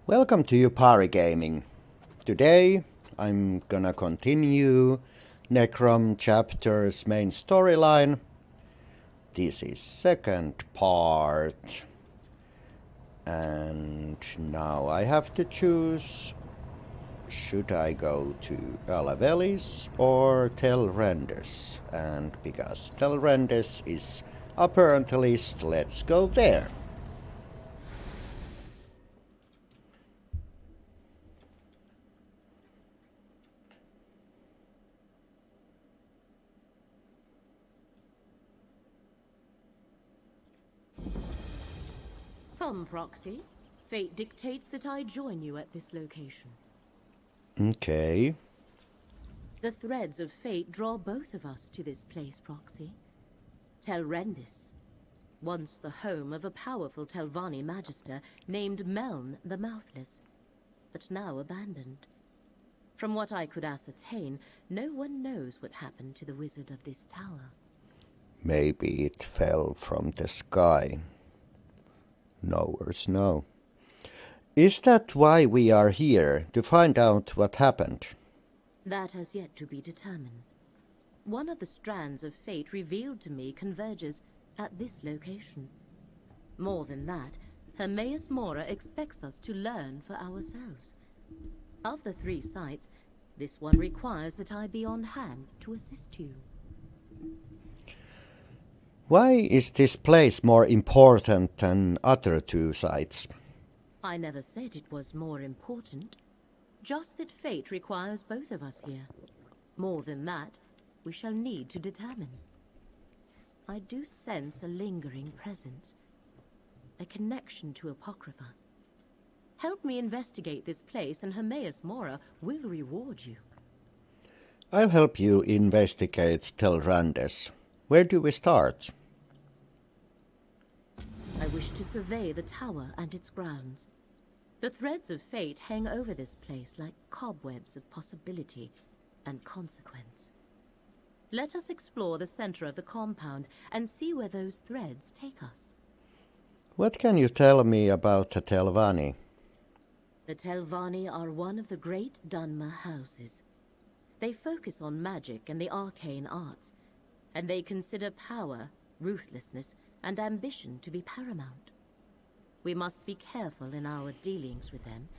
Welcome to Party Gaming. Today I'm gonna continue Necrom chapter's main storyline. This is second part. And now I have to choose, should I go to Alavelis or Telrendes? And because Telrendes is upper on the list, let's go there. Come, Proxy. Fate dictates that I join you at this location. Okay. The threads of fate draw both of us to this place, Proxy. Telrendis, once the home of a powerful Telvanni magister named Meln the Mouthless, but now abandoned. From what I could ascertain, no one knows what happened to the wizard of this tower. Maybe it fell from the sky. Knowers know. Is that why we are here, to find out what happened? That has yet to be determined. One of the strands of fate revealed to me converges at this location. More than that, Hermaeus Mora expects us to learn for ourselves. Of the three sites, this one requires that I be on hand to assist you. Why is this place more important than other two sites? I never said it was more important. Just that fate requires both of us here. More than that, we shall need to determine. I do sense a lingering presence. A connection to Apocrypha. Help me investigate this place and Hermaeus Mora will reward you. I'll help you investigate Telrandes. Where do we start? I wish to survey the tower and its grounds. The threads of fate hang over this place like cobwebs of possibility and consequence. Let us explore the center of the compound and see where those threads take us. What can you tell me about the Telvanni? The Telvanni are one of the great Dunmer houses. They focus on magic and the arcane arts, and they consider power, ruthlessness, and ambition to be paramount. We must be careful in our dealings with them,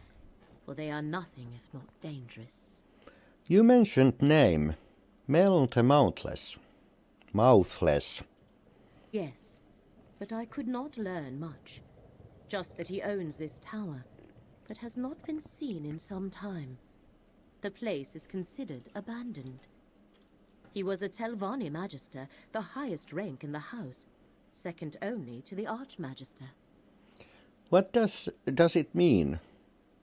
for they are nothing if not dangerous. You mentioned name. Meln the Mouthless. Mouthless. Yes, but I could not learn much. Just that he owns this tower, but has not been seen in some time. The place is considered abandoned. He was a Telvanni magister, the highest rank in the house, second only to the Archmagister. What does it mean?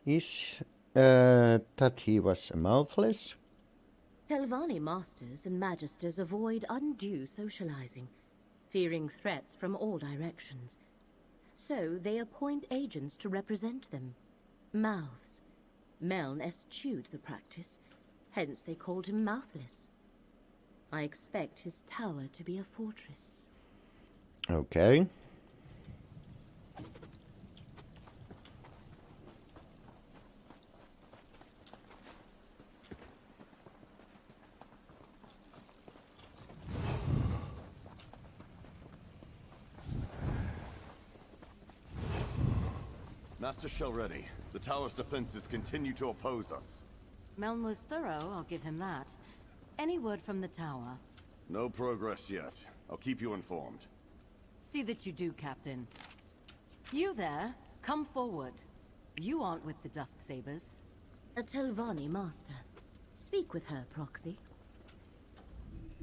Is that he was mouthless? Telvanni masters and magisters avoid undue socializing, fearing threats from all directions. So they appoint agents to represent them. Mouths. Meln eschewed the practice, hence they called him Mouthless. I expect his tower to be a fortress. Okay. Master Shell ready. The tower's defenses continue to oppose us. Meln was thorough, I'll give him that. Any word from the tower? No progress yet. I'll keep you informed. See that you do, Captain. You there, come forward. You aren't with the Dusksabers. A Telvanni master. Speak with her, Proxy.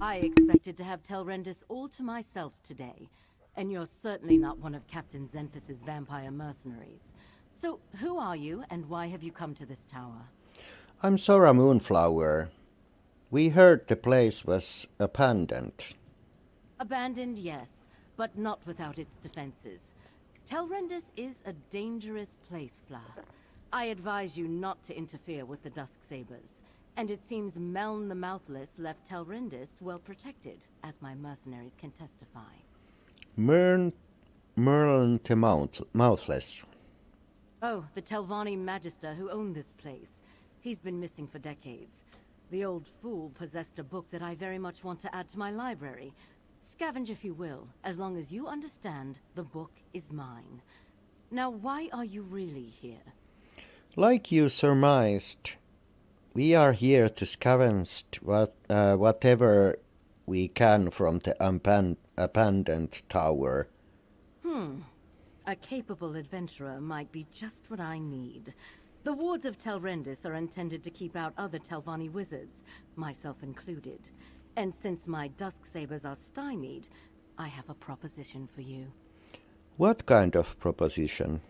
I expected to have Telrendis all to myself today, and you're certainly not one of Captain Xenphys's vampire mercenaries. So, who are you, and why have you come to this tower? I'm Sora Moonflower. We heard the place was abandoned. Abandoned, yes, but not without its defenses. Telrendis is a dangerous place, Fla. I advise you not to interfere with the Dusksabers. And it seems Meln the Mouthless left Telrendis well protected, as my mercenaries can testify. Merlin the Mouthless. Oh, the Telvanni Magister who owned this place. He's been missing for decades. The old fool possessed a book that I very much want to add to my library. Scavenge if you will, as long as you understand the book is mine. Now, why are you really here? Like you surmised, we are here to scavenge whatever we can from the abandoned tower. A capable adventurer might be just what I need. The wards of Telrendis are intended to keep out other Telvanni wizards, myself included. And since my Dusksabers are stymied, I have a proposition for you. What kind of proposition?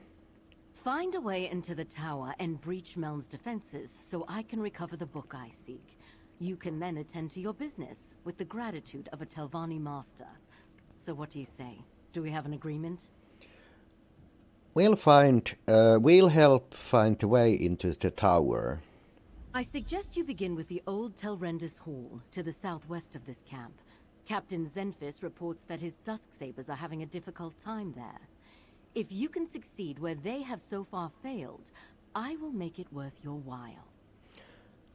Find a way into the tower and breach Meln's defenses so I can recover the book I seek. You can then attend to your business with the gratitude of a Telvanni master. So what do you say? Do we have an agreement? We'll help find the way into the tower. I suggest you begin with the old Telrendis Hall, to the southwest of this camp. Captain Zenfis reports that his Dusksabers are having a difficult time there. If you can succeed where they have so far failed, I will make it worth your while.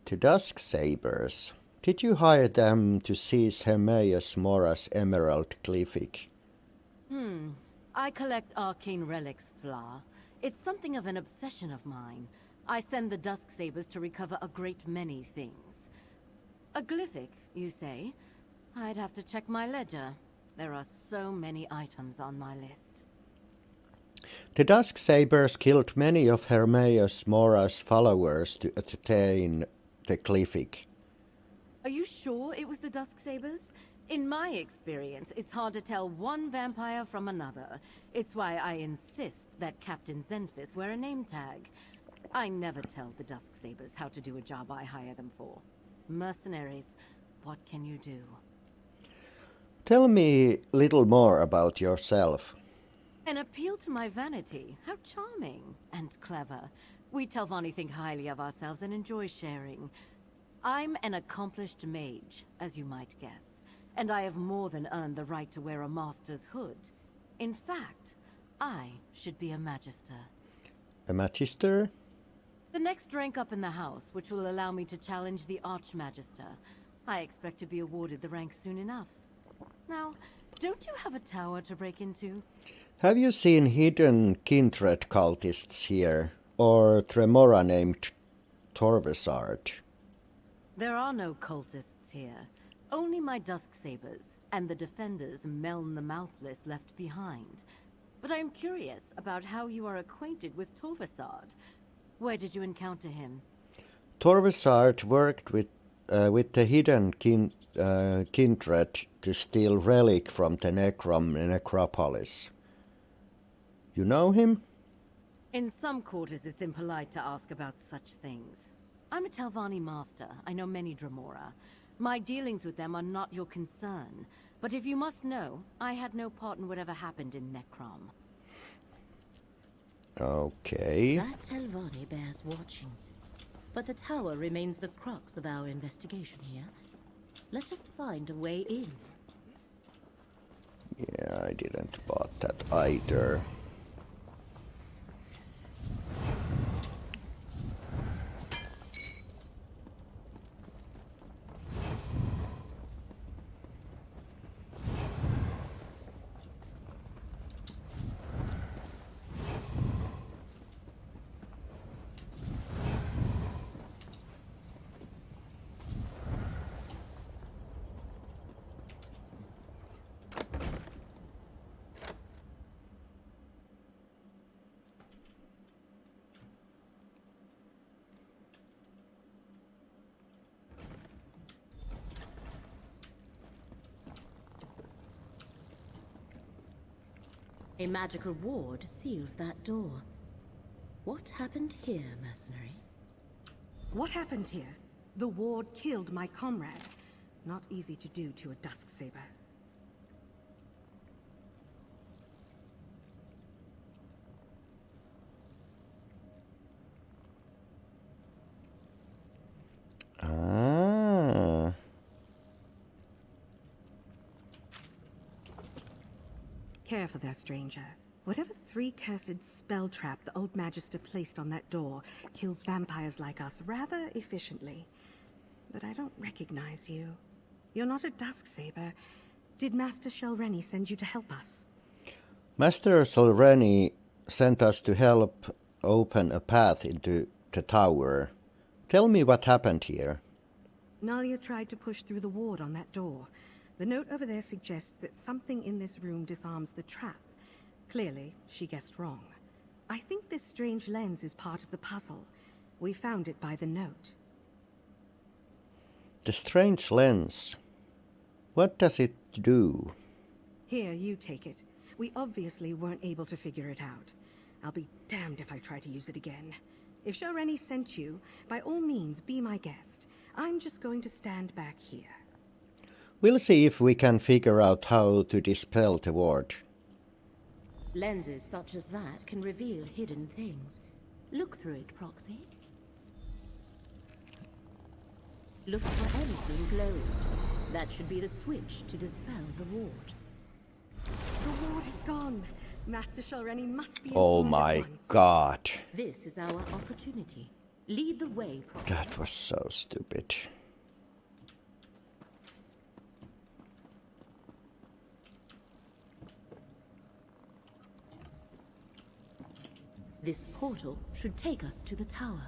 To Dusksabers. Did you hire them to seize Hermaeus Mora's emerald glyphic? I collect arcane relics, Fla. It's something of an obsession of mine. I send the Dusksabers to recover a great many things. A glyphic, you say? I'd have to check my ledger. There are so many items on my list. The Dusksabers killed many of Hermaeus Mora's followers to attain the glyphic. Are you sure it was the Dusksabers? In my experience, it's hard to tell one vampire from another. It's why I insist that Captain Zenfis wear a name tag. I never tell the Dusksabers how to do a job I hire them for. Mercenaries, what can you do? Tell me little more about yourself. An appeal to my vanity. How charming and clever. We Telvanni think highly of ourselves and enjoy sharing. I'm an accomplished mage, as you might guess, and I have more than earned the right to wear a master's hood. In fact, I should be a magister. A magister? The next rank up in the house, which will allow me to challenge the Archmagister. I expect to be awarded the rank soon enough. Now, don't you have a tower to break into? Have you seen hidden kindred cultists here, or Tremora named Torvesard? There are no cultists here. Only my Dusksabers, and the defenders Meln the Mouthless left behind. But I am curious about how you are acquainted with Torvesard. Where did you encounter him? Torvesard worked with the hidden kindred to steal relic from the Necrom necropolis. You know him? In some quarters it's impolite to ask about such things. I'm a Telvanni master. I know many Dremora. My dealings with them are not your concern. But if you must know, I had no part in whatever happened in Necrom. Okay. That Telvanni bears watching. But the tower remains the crux of our investigation here. Let us find a way in. Yeah, I didn't bought that either. A magical ward seals that door. What happened here, mercenary? What happened here? The ward killed my comrade. Not easy to do to a Dusksaber. Ah. Care for that stranger. Whatever three cursed spell trap the old Magister placed on that door kills vampires like us rather efficiently. But I don't recognize you. You're not a Dusksaber. Did Master Shelreni send you to help us? Master Shelreni sent us to help open a path into the tower. Tell me what happened here. Nalia tried to push through the ward on that door. The note over there suggests that something in this room disarms the trap. Clearly, she guessed wrong. I think this strange lens is part of the puzzle. We found it by the note. The strange lens. What does it do? Here, you take it. We obviously weren't able to figure it out. I'll be damned if I try to use it again. If Shelreni sent you, by all means, be my guest. I'm just going to stand back here. We'll see if we can figure out how to dispel the ward. Lenses such as that can reveal hidden things. Look through it, Proxy. Look for anything glowing. That should be the switch to dispel the ward. The ward is gone. Master Shelreni must be Oh informed at my once. god. This is our opportunity. Lead the way, Proxy. That was so stupid. This portal should take us to the tower.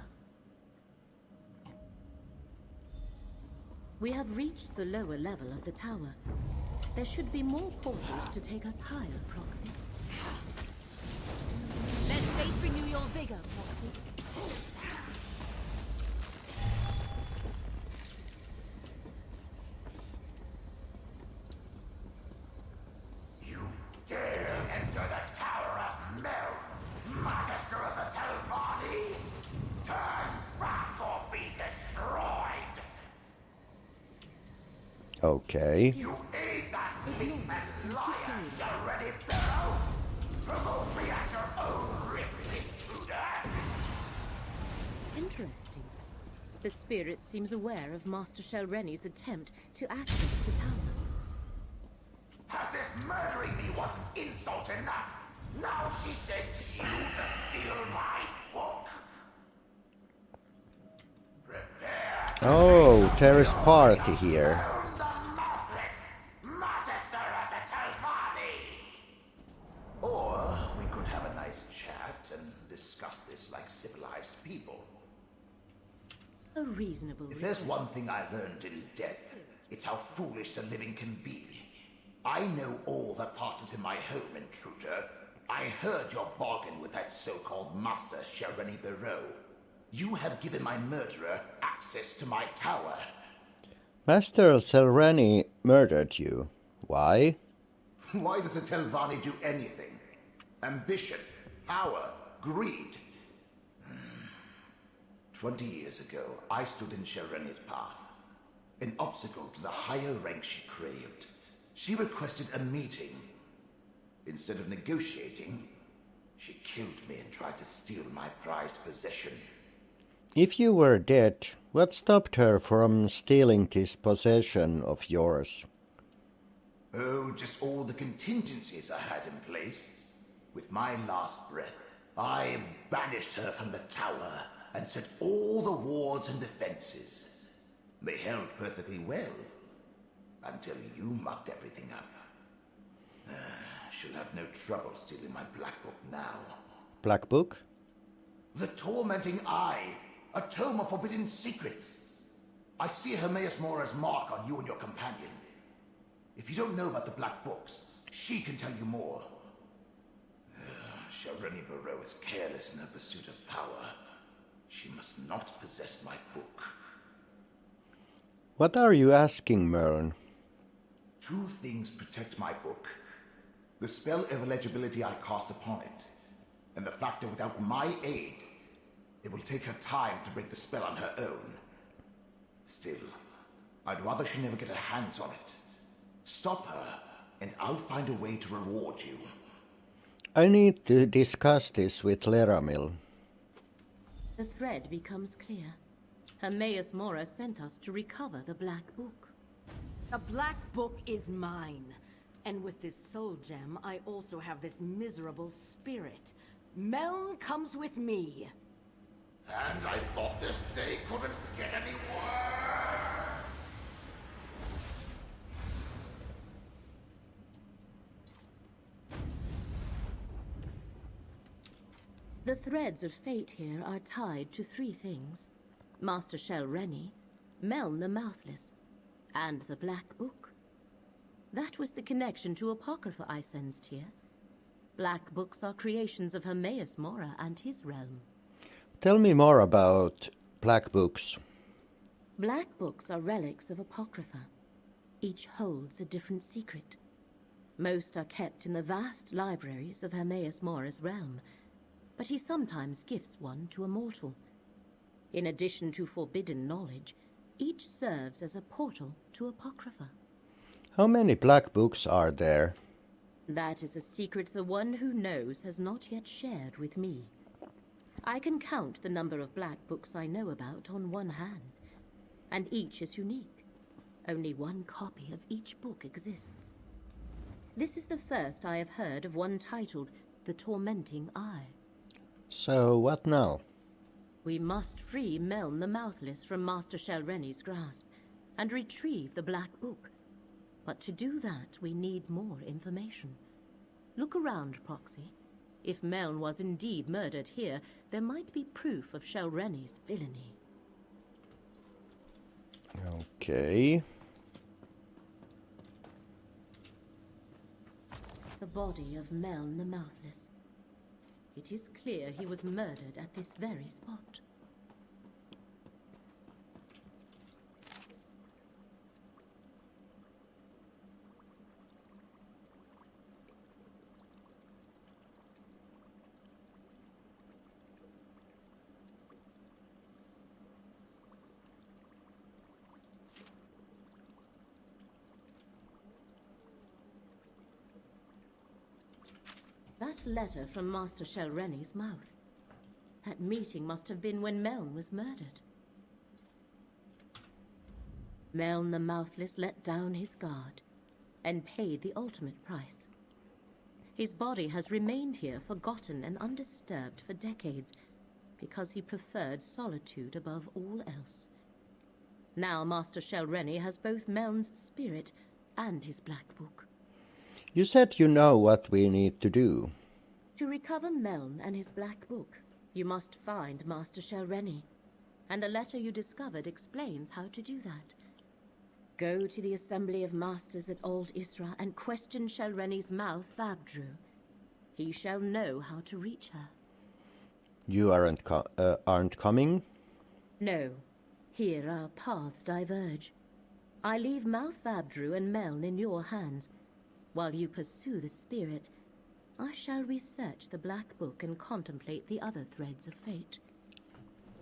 We have reached the lower level of the tower. There should be more portals to take us higher, Proxy. Let fate renew your vigor, Proxy. You dare enter the Tower of Mel, Magister of the Telvanni? Turn back or be destroyed! Okay. You aid that thief and liar, Shelreni Barrow! Provoke me at your own risk, intruder! Interesting. The spirit seems aware of Master Shelreni's attempt to access the tower. As if murdering me wasn't insult enough! Now she sends you to steal my book! Prepare to Oh, there is party here. own the mouthless Magister of the Telvanni! Or we could have a nice chat and discuss this like civilized people. A reasonable If there's request. one thing I learned in death, it's how foolish the living can be. I know all that passes in my home, intruder. I heard your bargain with that so-called Master Shelreni Barrow. You have given my murderer access to my tower. Master Shelreni murdered you. Why? Why does the Telvanni do anything? Ambition, power, greed. 20 years ago, I stood in Shelreni's path. An obstacle to the higher rank she craved. She requested a meeting. Instead of negotiating, she killed me and tried to steal my prized possession. If you were dead, what stopped her from stealing this possession of yours? Oh, just all the contingencies I had in place. With my last breath, I banished her from the tower and set all the wards and defenses. They held perfectly well, until you mucked everything up. She'll have no trouble stealing my black book now. Black Book? The Tormenting Eye, a tome of forbidden secrets. I see Hermaeus Mora's mark on you and your companion. If you don't know about the Black Books, she can tell you more. Shelreni Barrow is careless in her pursuit of power. She must not possess my book. What are you asking, Mern? Two things protect my book. The spell of illegibility I cast upon it, and the fact that without my aid, it will take her time to break the spell on her own. Still, I'd rather she never get her hands on it. Stop her, and I'll find a way to reward you. I need to discuss this with Leramil. The thread becomes clear. Hermaeus Mora sent us to recover the Black Book. The Black Book is mine. And with this soul gem, I also have this miserable spirit. Meln comes with me. And I thought this day couldn't get any worse. The threads of fate here are tied to 3 things. Master Shel Rennie, Meln the Mouthless, and the Black Book. That was the connection to Apocrypha I sensed here. Black Books are creations of Hermaeus Mora and his realm. Tell me more about Black Books. Black Books are relics of Apocrypha. Each holds a different secret. Most are kept in the vast libraries of Hermaeus Mora's realm, but he sometimes gifts one to a mortal. In addition to forbidden knowledge, each serves as a portal to Apocrypha. How many Black Books are there? That is a secret the one who knows has not yet shared with me. I can count the number of Black Books I know about on one hand, and each is unique. Only one copy of each book exists. This is the first I have heard of one titled The Tormenting Eye. So what now? We must free Meln the Mouthless from Master Shel Rennie's grasp and retrieve the Black Book. But to do that, we need more information. Look around, Proxy. If Meln was indeed murdered here, there might be proof of Shel Rennie's villainy. Okay. The body of Meln the Mouthless. It is clear he was murdered at this very spot. That letter from Master Shel Rennie's mouth. That meeting must have been when Meln was murdered. Meln the Mouthless let down his guard and paid the ultimate price. His body has remained here forgotten and undisturbed for decades because he preferred solitude above all else. Now Master Shel Rennie has both Meln's spirit and his Black Book. You said you know what we need to do. To recover Meln and his Black Book, you must find Master Shel Rennie. And the letter you discovered explains how to do that. Go to the Assembly of Masters at Old Isra and question Shel Rennie's mouth, Vabdru. He shall know how to reach her. You aren't coming? No. Here our paths diverge. I leave Mouth Vabdru and Meln in your hands. While you pursue the spirit, I shall research the Black Book and contemplate the other threads of fate.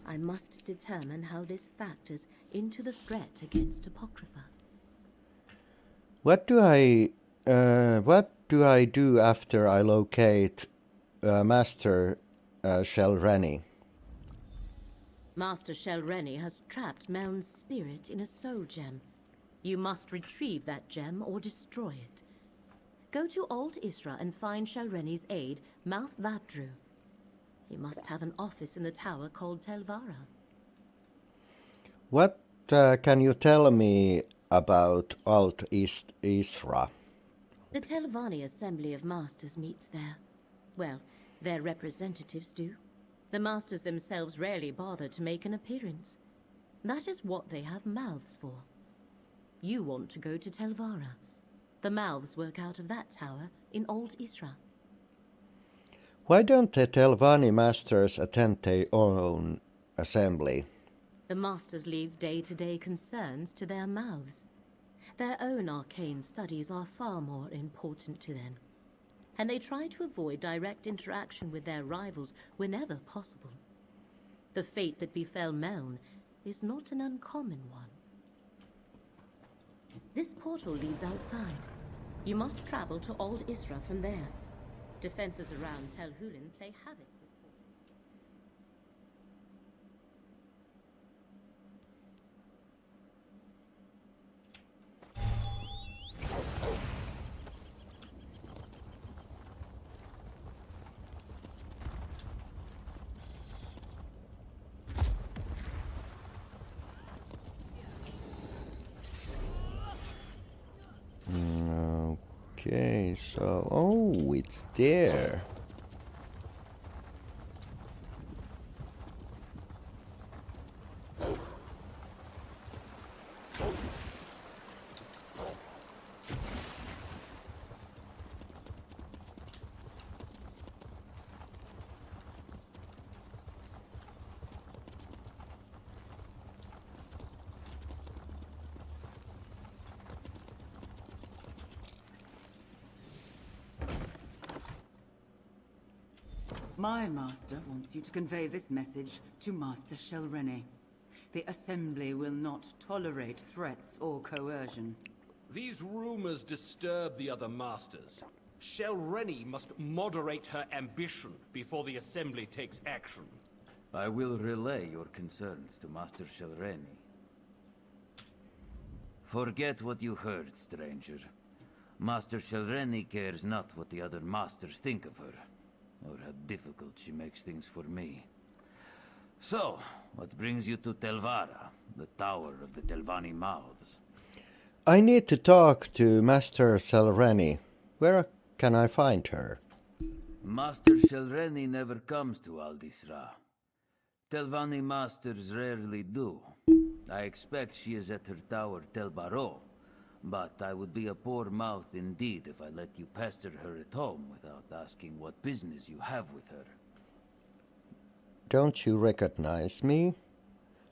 I must determine how this factors into the threat against Apocrypha. What do I do after I locate Master Shel Rennie? Master Shel Rennie has trapped Meln's spirit in a soul gem. You must retrieve that gem or destroy it. Go to Old Isra and find Shel Rennie's aide, Mouth Vabdru. He must have an office in the tower called Telvara. What can you tell me about Old Isra? The Telvanni Assembly of Masters meets there. Well, their representatives do. The Masters themselves rarely bother to make an appearance. That is what they have mouths for. You want to go to Telvara. The mouths work out of that tower in Old Isra. Why don't the Telvanni masters attend their own assembly? The Masters leave day-to-day concerns to their mouths. Their own arcane studies are far more important to them. And they try to avoid direct interaction with their rivals whenever possible. The fate that befell Meln is not an uncommon one. This portal leads outside. You must travel to Old Isra from there. Defenses around Tel Hulin play havoc with Okay, so... Oh, it's there. My master wants you to convey this message to Master Shelrene. The Assembly will not tolerate threats or coercion. These rumors disturb the other masters. Shelrene must moderate her ambition before the Assembly takes action. I will relay your concerns to Master Shelrene. Forget what you heard, stranger. Master Shelrene cares not what the other masters think of her, or how difficult she makes things for me. So, what brings you to Telvara, the Tower of the Telvanni Mouths? I need to talk to Master Selreni. Where can I find her? Master Shelrene never comes to Aldisra. Telvanni masters rarely do. I expect she is at her tower Telbaro, but I would be a poor mouth indeed if I let you pester her at home without asking what business you have with her. Don't you recognize me?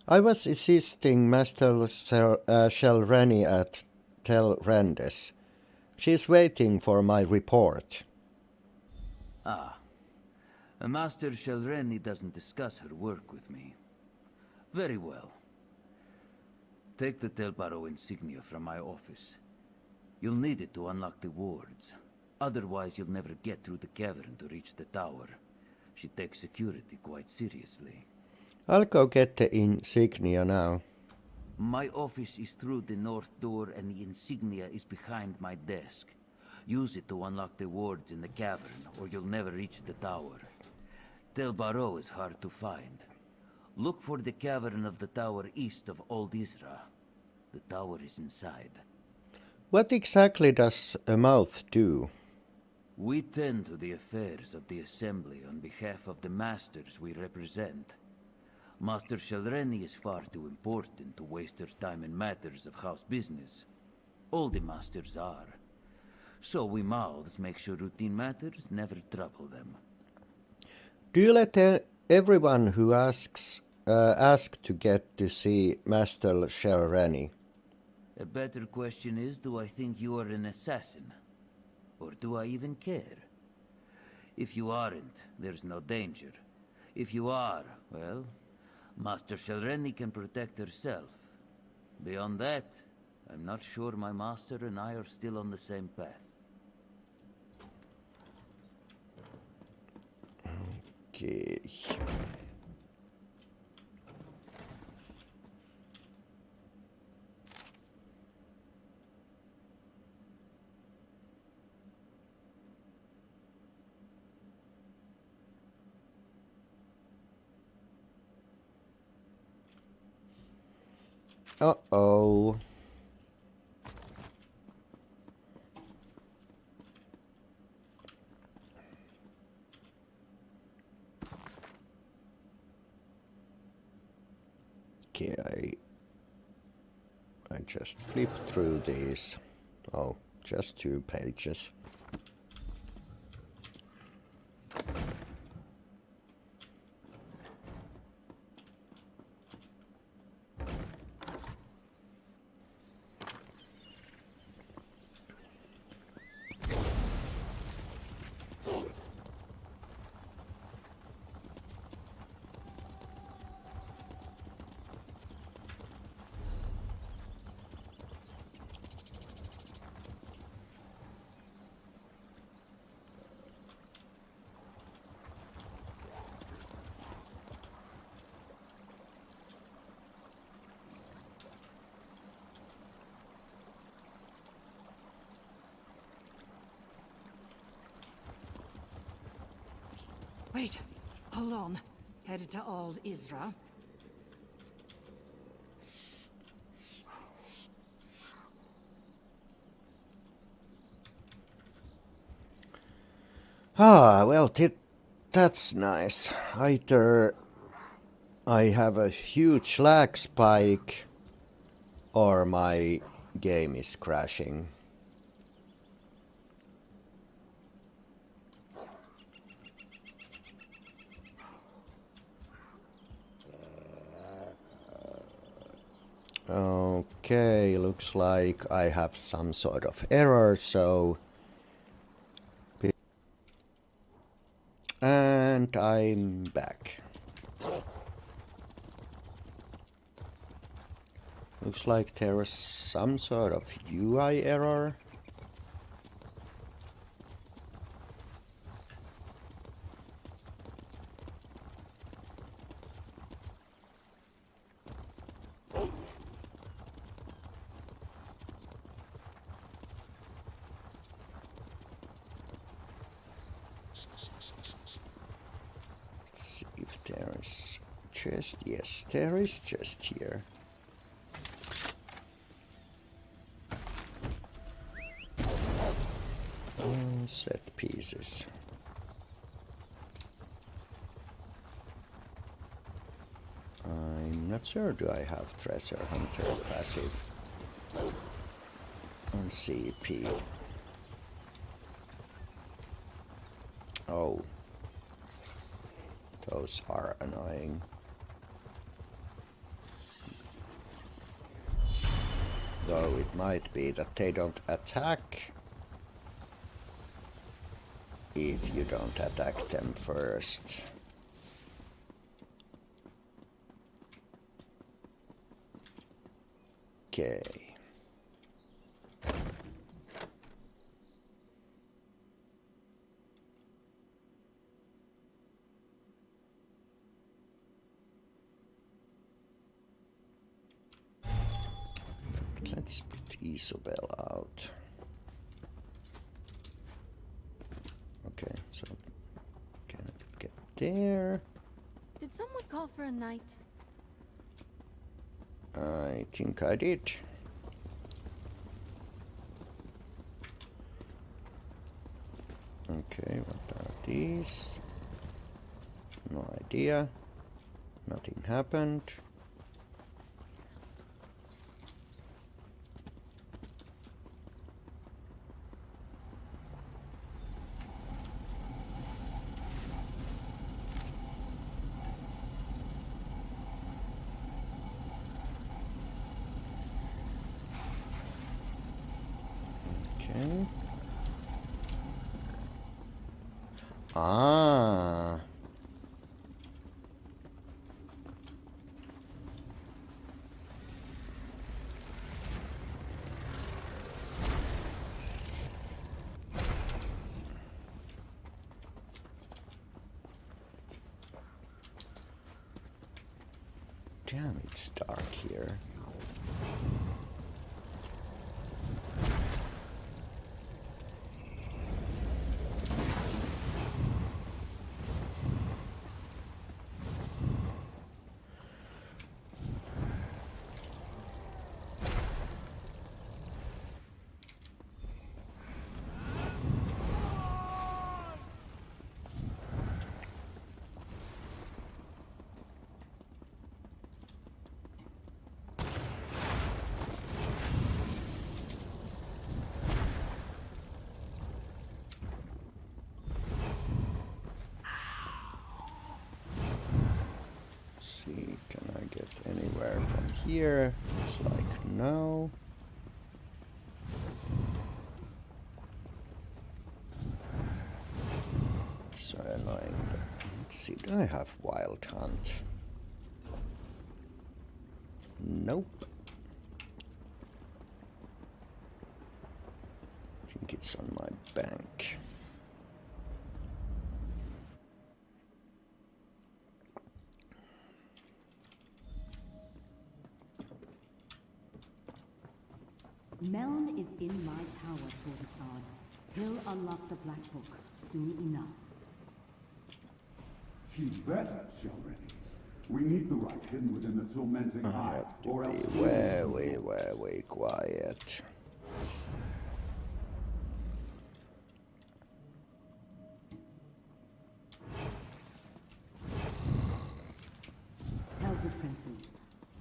I was assisting Master Shelreni at Tel Rendes. She's waiting for my report. Ah. Master Shelrene doesn't discuss her work with me. Very well. Take the Telbaro insignia from my office. You'll need it to unlock the wards. Otherwise, you'll never get through the cavern to reach the tower. She takes security quite seriously. I'll go get the insignia now. My office is through the north door and the insignia is behind my desk. Use it to unlock the wards in the cavern, or you'll never reach the tower. Telbaro is hard to find. Look for the cavern of the tower east of Old Isra. The tower is inside. What exactly does a mouth do? We tend to the affairs of the Assembly on behalf of the masters we represent. Master Shelrene is far too important to waste her time in matters of house business. All the masters are. So we mouths make sure routine matters never trouble them. Do you let everyone who asks ask to get to see Master Shelrene? A better question is, do I think you are an assassin? Or do I even care? If you aren't, there's no danger. If you are, well, Master Shelrene can protect herself. Beyond that, I'm not sure my master and I are still on the same path. Okay. Uh-oh. Okay, I just flip through these. Oh, just 2 pages. Wait, hold on. Headed to Old Isra. Ah, well, that's nice. Either I have a huge lag spike or my game is crashing. Okay, looks like I have some sort of error, so... And I'm back. Looks like there was some sort of UI error. Let's see if there is chest. Yes, there is chest here. Set pieces. I'm not sure, do I have Treasure Hunter passive on CP? Oh, those are annoying. Though it might be that they don't attack if you don't attack them first. Okay. Let's put Isobel out. Okay, so can I get there? Did someone call for a night? I think I did. Okay, what are these? No idea. Nothing happened. Okay. Ah. Damn, it's dark here. See, can I get anywhere from here? Looks like no. So annoying. Let's see, do I have Wild Hunt? Nope. I think it's on my bank. Meln is in my power, Fortisad. He'll unlock the Black Book soon enough. She's better, Shelready. We need the right hidden within the tormenting I eye, have to or else... be very quiet.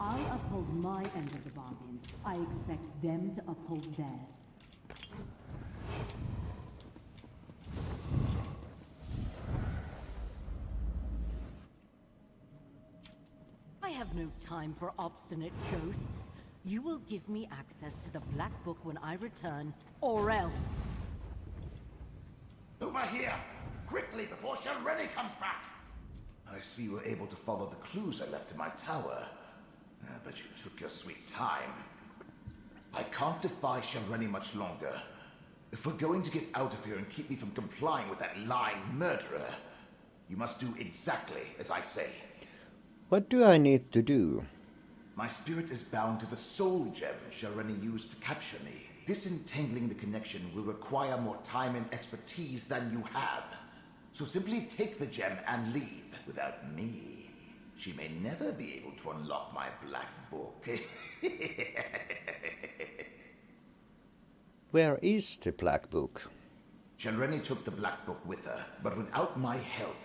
I uphold my end of the bargain. I expect them to uphold theirs. I have no time for obstinate ghosts. You will give me access to the Black Book when I return, or else. Over here! Quickly, before Shelreni comes back! I see you were able to follow the clues I left in my tower. But you took your sweet time. I can't defy Shelreni much longer. If we're going to get out of here and keep me from complying with that lying murderer, you must do exactly as I say. What do I need to do? My spirit is bound to the soul gem Shelreni used to capture me. Disentangling the connection will require more time and expertise than you have. So simply take the gem and leave. Without me, she may never be able to unlock my black book. Where is the black book? Shelreni took the black book with her, but without my help,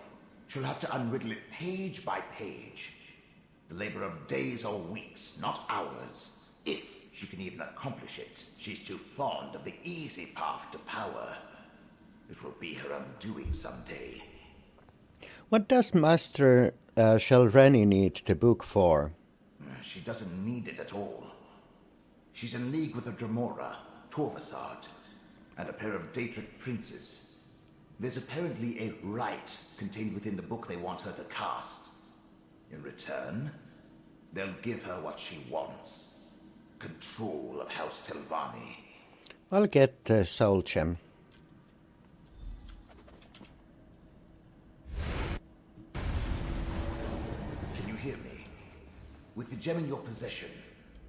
she'll have to unriddle it page by page. The labor of days or weeks, not hours. If she can even accomplish it, she's too fond of the easy path to power. It will be her undoing someday. What does Master Shelreni need the book for? She doesn't need it at all. She's in league with a Dremora, Torvasard, and a pair of Daedric princes. There's apparently a rite contained within the book they want her to cast. In return, they'll give her what she wants. Control of House Telvanni. I'll get the soul gem. Can you hear me? With the gem in your possession,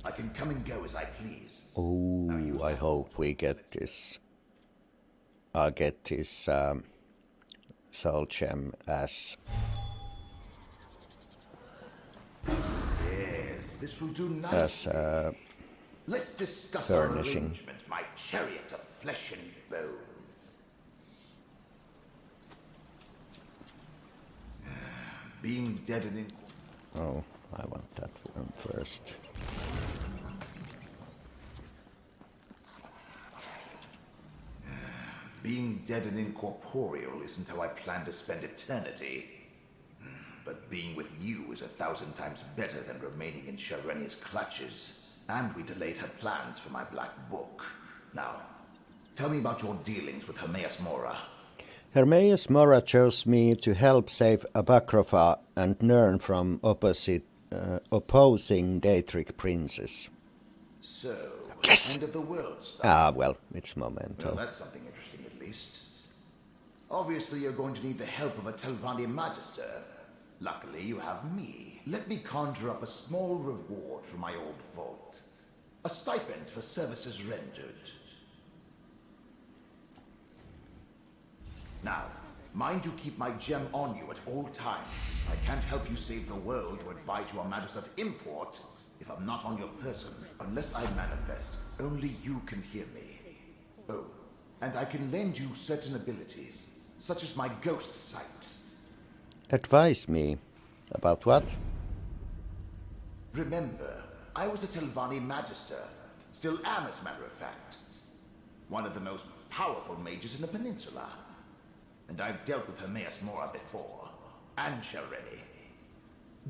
I can come and go as I please. Oh, I hope we get this. I'll get this soul gem as... Yes, this will do nicely. As Let's discuss furnishing. our arrangement, my chariot of flesh and bone. Being dead and in... Oh, I want that one first. Being dead and incorporeal isn't how I plan to spend eternity. But being with you is 1,000 times better than remaining in Shelreni's clutches. And we delayed her plans for my black book. Now, tell me about your dealings with Hermaeus Mora. Hermaeus Mora chose me to help save Abakrofa and Nern from opposing Daedric princes. So, Yes! end of the world stuff. Ah, well, it's Memento. Well, that's something interesting at least. Obviously, you're going to need the help of a Telvanni Magister. Luckily, you have me. Let me conjure up a small reward for my old vault. A stipend for services rendered. Now, mind you keep my gem on you at all times. I can't help you save the world or advise you on matters of import if I'm not on your person. Unless I manifest, only you can hear me. Oh, and I can lend you certain abilities, such as my ghost sight. Advise me. About what? Remember, I was a Telvanni Magister. Still am, as a matter of fact. One of the most powerful mages in the peninsula. And I've dealt with Hermaeus Mora before. And Shelreni.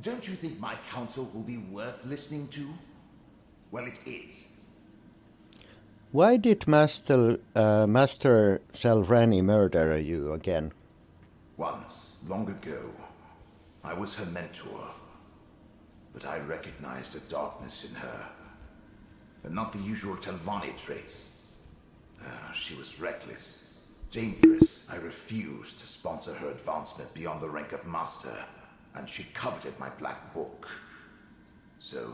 Don't you think my counsel will be worth listening to? Well, it is. Why did Master Shelreni murder you again? Once, long ago, I was her mentor. But I recognized a darkness in her. And not the usual Telvanni traits. She was reckless, dangerous. I refused to sponsor her advancement beyond the rank of master. And she coveted my black book. So,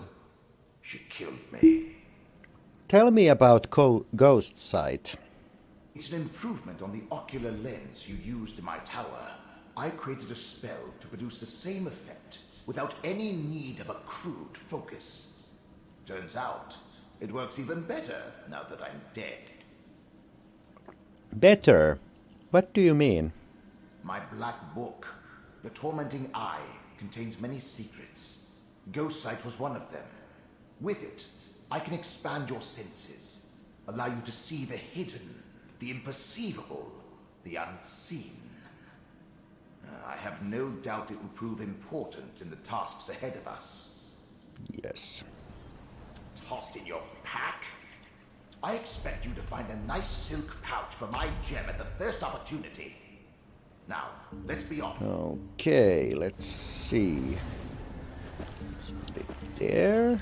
she killed me. Tell me about Ghost Sight. It's an improvement on the ocular lens you used in my tower. I created a spell to produce the same effect without any need of a crude focus. Turns out, it works even better now that I'm dead. Better? What do you mean? My black book, The Tormenting Eye, contains many secrets. Ghost sight was one of them. With it, I can expand your senses, allow you to see the hidden, the imperceivable, the unseen. I have no doubt it will prove important in the tasks ahead of us. Yes. Tossed in your pack? I expect you to find a nice silk pouch for my gem at the first opportunity. Now, let's be off. Okay, let's see. Split there.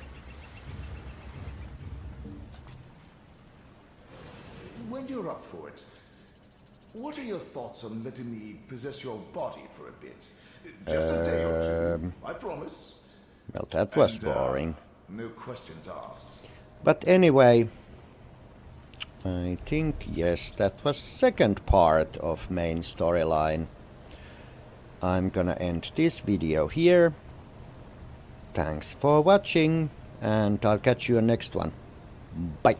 When you're up for it, what are your thoughts on letting me possess your body for a bit? Just a day or two, I promise. Well, that was boring. No questions asked. But anyway, I think, yes, that was second part of main storyline. I'm gonna end this video here. Thanks for watching, and I'll catch you on next one. Bye.